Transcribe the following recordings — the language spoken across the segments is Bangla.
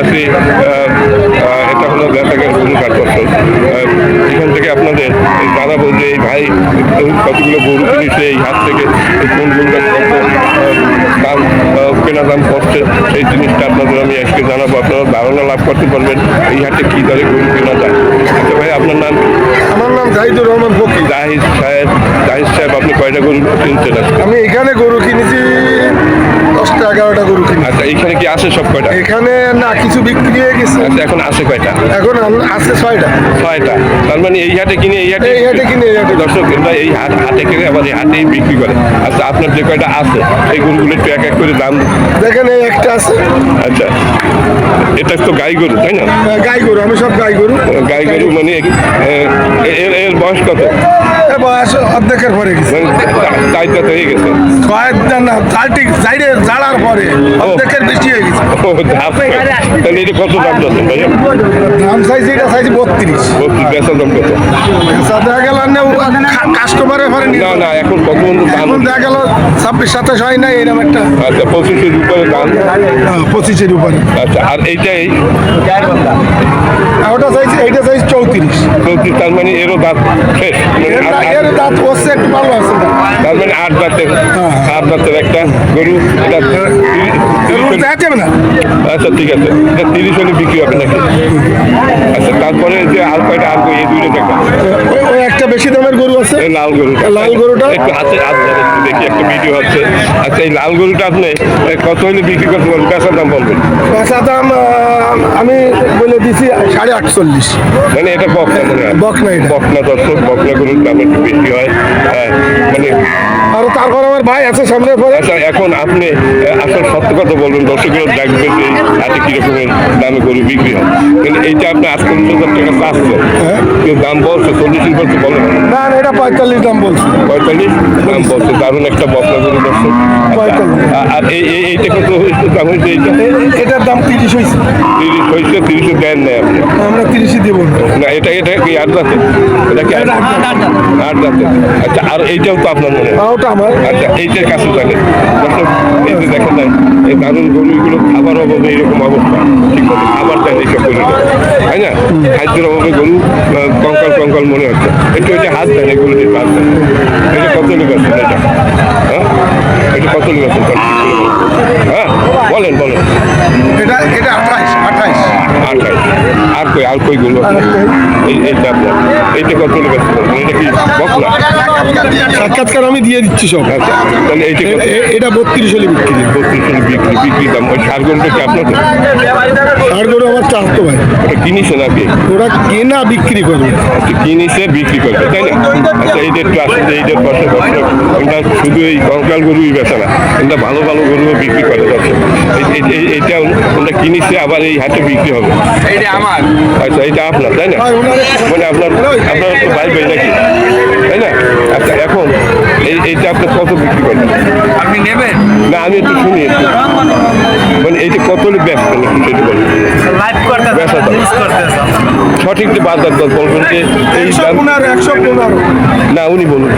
আছি এটা হলো ব্যাটাকের গরু কাঠপত্র। এখান থেকে আপনাদের জানাবো যে এই ভাই কতগুলো গরু কিনেছে এই হাট থেকে, কোন গরুটা কত দাম কেনা দাম করছে সেই জিনিসটা আপনাদের আমি আজকে জানাবো। আপনারা ধারণা লাভ করতে পারবেন এই হাটে কী দরে গরু কেনা যায়। আচ্ছা ভাই, আপনার নাম? আমার নাম জাহিদুর রহমান ফকির। জাহিদ সাহেব, আপনি কয়টা গরু কিনছেন? আমি এখানে গরু কিনেছি 10টা-11টা গরু কিনেছি। আচ্ছা, এখানে কি আছে সব কয়টা? এখানে না, কিছু বিক্রি হয়ে গেছে। আচ্ছা, এখন আছে কয়টা? এখন আছে 6টা। তার মানে এই হাটে কিনে এই হাটে দর্শক এই হাটে কিনে আবার এই হাটেই বিক্রি করে। আচ্ছা, আপনার যে কয়টা আছে এই গরুগুলো একটু এক এক করে দাম দেখেন, এই একটা আছে। আচ্ছা, এটা তো গাই গরু, তাই না? গাই গরু, আমি সব গাই গরু। গাই গরু মানে এর বয়স কত? বয়স অর্ধেকের পরে গেছে, চাইটা তো হয়ে গেছে, জাড়ার পরে অর্ধেকের বেশি হয়ে গেছে। তাহলে এটা কত দাম যাচ্ছেন ভাইয়া? দাম চাইছি, এটা চাইছি 32। বেচার দাম কত? দেখা গেল কাস্টমারের পরে না, এখন কত দাম? দেখা গেল 26-27 হয় না, এরকম একটা। আচ্ছা, 25-এর উপরে দাম? 25-এর উপরে। আচ্ছা, আর এইটাই ওটা চাইছি, এইটা চাইছি 34। তার মানে এরও দাঁত শেষ, এর দাঁত হচ্ছে একটু ভালো আছে। তার মানে 8 দাঁতের একটা গরু। এটা যাবে না। আচ্ছা, ঠিক আছে, এটা 30 হলে বিক্রি হবে নাকি? আচ্ছা, তারপরে যে আর কয়টা আর এই দুইটা দেখা, ওই একটা বেশি দামের গরু আছে, লাল গরু। লাল গরুটা একটু হাতে দেখি, একটা ভিডিও হচ্ছে। আচ্ছা, এই লাল গরুটা আপনি কত হলে বিক্রি করতে পারবেন? বেচার দাম বলবেন। বেচা দাম আমি বলে দিছি 48। মানে এটা বকনা, বকনা, এটা বকনা দর্শক, বকনা গরুর দাম একটু বেশি হয়। মানে আর তারপর আমার ভাই আছে সামনে পরে। আচ্ছা, এখন আপনি আসল সত্য কথা বলবেন, দর্শকরা দেখবেন যে হাতে কিরকমের দামে গরু বিক্রি হয়। কিন্তু এইটা আপনি 48,000 টাকা চাচ্ছে, কেউ দাম বলছে 40 বলছে, বলেন না, এটা 45 দাম বলছে। 45 দাম বলছে। দারুণ একটা বকনা গরু দর্শক। আর এইটা কত দাম হয়েছে? এটার দাম 30 হয়েছে। 30 হয়েছে? 30 দেন নাই আপনি? আমরা 30 দেবো না। এটা কি 8 দাঁতের? এটা কি 8 দাঁতের? আচ্ছা, আর এইটাও তো আপনার মনে হয়? ওটা আমার। আচ্ছা, এইটার কাছে জানেন দর্শক, এই যে দেখেন না এই দারুণ গরুগুলো খাবার অভাবে এইরকম অবস্থা, ঠিক মতো খাবার দেন এইসব গরু, তাই না? খাদ্যের অভাবে গরু কঙ্কাল মনে হচ্ছে। একটু এটা হাত দেন, এগুলো দিয়ে হাত দেন। এটা কত লোক আছেন? এটা এটা কত লোক আছেন? হ্যাঁ, বলেন। এটা 28। আর কই গরু আছে? এইটা আপনার, এইটা কত লোক আছে? এটা কি বকনা? সাক্ষাৎকার আমি দিয়ে দিচ্ছি সব। আচ্ছা, তাহলে এটা 32 হলে বিক্রি। 32 হলে বিক্রি দাম। ওই সার গরুটা কি আপনার? ষাট গরু আমার চাষতো ভাই। ওটা কিনিছে নাকি? ওরা কেনা বিক্রি করবে। আচ্ছা, কিনিছে বিক্রি করবে, তাই না? আচ্ছা, এইটা একটু আসলে এইটার পাশে দর্শক, এটা শুধু এই কঙ্কাল গরুই বেচে না, এটা ভালো গরুও বিক্রি করে দর্শক। এইটা ওটা কিনিছে, আবার এই হাটে বিক্রি হবে। এইটা আমার। আচ্ছা, এটা আপনার, তাই না? মানে আপনার তো ভাই নাকি, তাই না? আচ্ছা, এখন এইটা আপনি কত বিক্রি করবেন? আপনি নেবেন? না, আমি একটু শুনি একটু। মানে এইটা কত হলে বেচবেন একটু সেটা বলবেন। সঠিক যে বাজার দর বলবেন যে এই দাম। 115। না, উনি বলুন।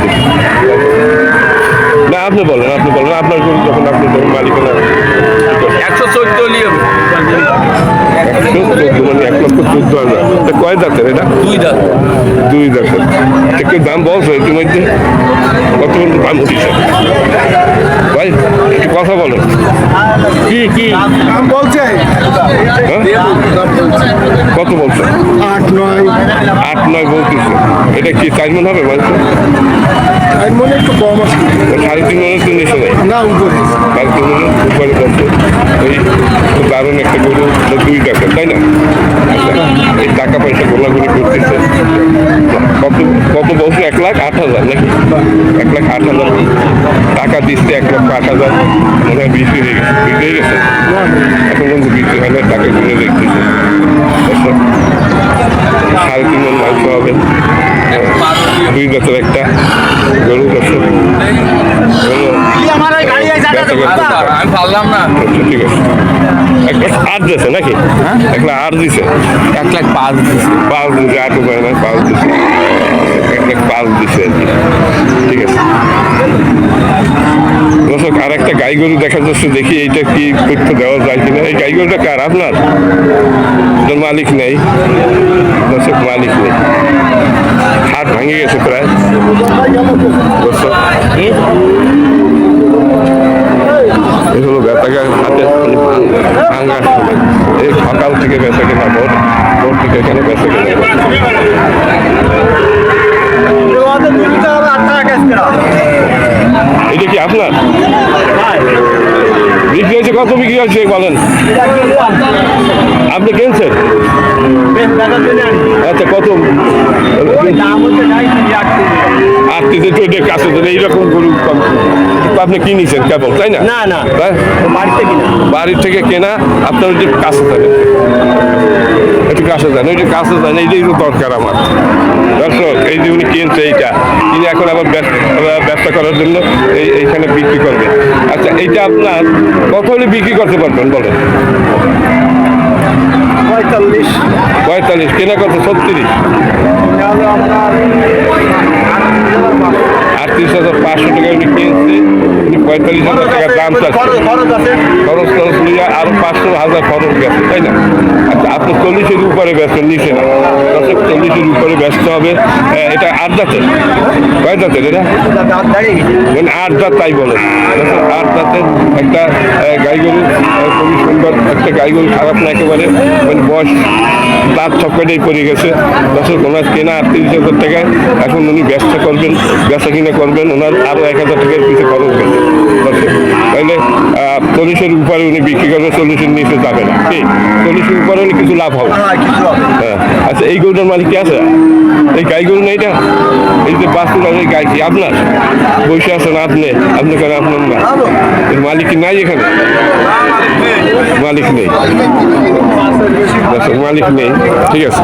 না, আপনি বলেন। আপনার গরু যখন আপনি মালিকানা 114 লিও। 114, মানে 1,14,000। কয় দাঁতের এটা? 2 দাঁত। 2 দাঁতের। একটু দাম বলছো ইতিমধ্যে, কত দাম উঠেছে ভাই? একটু কথা বলেন। কি দাম বলছে? কত বলছে? 8-9 বলতেছে। এটা কি 4 মণ হবে বলছে? আমি মনে একটু কম আছে। 3.5 মণের তো নিচে নেই? না, উপরে। 3.5 মণের উপরে বলছে। এই দারুণ একটা গরু, 2 দাঁতের, তাই না? এই টাকা পয়সা গোলাগুলি করতেছে। কত বলছে? 1,08,000 নাকি? 1,08,000 টাকা দিচ্ছে। 1,08,000 মনে হয় বিক্রি হয়ে গেছে। এখন কিন্তু বিক্রি হয় না, টাকা কিনে দেখতেছে। 3.5 মণ মাংস হবে। 2 দাঁতের একটা গরু দর্শক। আমি পারলাম না। ঠিক আছে, 1,08,000 দিয়েছে নাকি? 1,08,000 দিছে। 1,05,000 দিচ্ছে। 5 দিছে, 8 উপায় না, 5 দিছে। 1,05,000 দিছে। ঠিক আছে দর্শক, আর একটা গাই গরু দেখা যাচ্ছে, দেখি এইটা কি তথ্য দেওয়া যায় কিনা। এই গাই গরুটা কার? আপনার? এটার মালিক নেই দর্শক, মালিক নেই। হাট ভাঙে গেছে প্রায় দর্শক। এই হলো বেতাগা হাতে ভাঙার সময়। এই সকাল থেকে বেচা কেনা, ভোর থেকে এখানে বেচা কেনা। এটা কি আপনার? বিক্রি হয়েছে? কত বিক্রি হয়েছে বলেন? আপনি কিনছেন? আচ্ছা, কত? আটটিতে তো এটা কাছে দেন, এইরকম গরু কম। কিন্তু আপনি কিনেছেন কেবল, তাই না? না না, হ্যাঁ? বাড়ির থেকে কেনা। আপনার ওই যে কাছে যাবেন, একটু কাছে যান, ওই যে কাছে যান, এইটাই তো দরকার আমার দর্শক। এই যে উনি কিনছে এইটা, কিনে এখন আবার ব্যবসা করার জন্য এইখানে বিক্রি করবে। আচ্ছা, এইটা আপনার কত হলে বিক্রি করতে পারবেন বলেন? 45। কেনা কত? 36। 38,500 টাকা উনি কিনছে। উনি 45,000 টাকা দাম চাচ্ছে। খরচ লইয়া আরো 500,000 খরচ গেছে, তাই না? আচ্ছা, আপনি 40-এর উপরে ব্যস্ত, নিচে না। 40-এর উপরে ব্যস্ত হবে। এটা 8 দাঁতের? কয় দাঁতের এটা? মানে 8 দাঁত, তাই বলে। 8 দাঁতের একটা গাই গরু, খুবই সুন্দর একটা গাই গরু, খারাপ না একেবারে। মানে বয়স দাঁত সবকটাই পড়ে গেছে দর্শক। ওনার কেনা 38,000 টাকায়। এখন উনি ব্যবসা করবেন, বেচা কিনা করবেন, ওনার আরো 1,000 টাকার পিছনে খরচ গেছে দর্শক। তাহলে 40-এর উপরে উনি বিক্রি করবেন, 40-এর নিচে যাবে না। ঠিক, 40-এর উপরে উনি কিছু লাভ হবে। হ্যাঁ। আচ্ছা, এই গরুটার মালিক কি আছে? এই গাই গরু না এটা? এই যে বাস্তুর আছে, গাই কি আপনার? বসে আছেন আপনি, আপনি কেন আপনার না? এর মালিক কি নাই এখানে? মালিক নেই দর্শক, মালিক নেই। ঠিক আছে।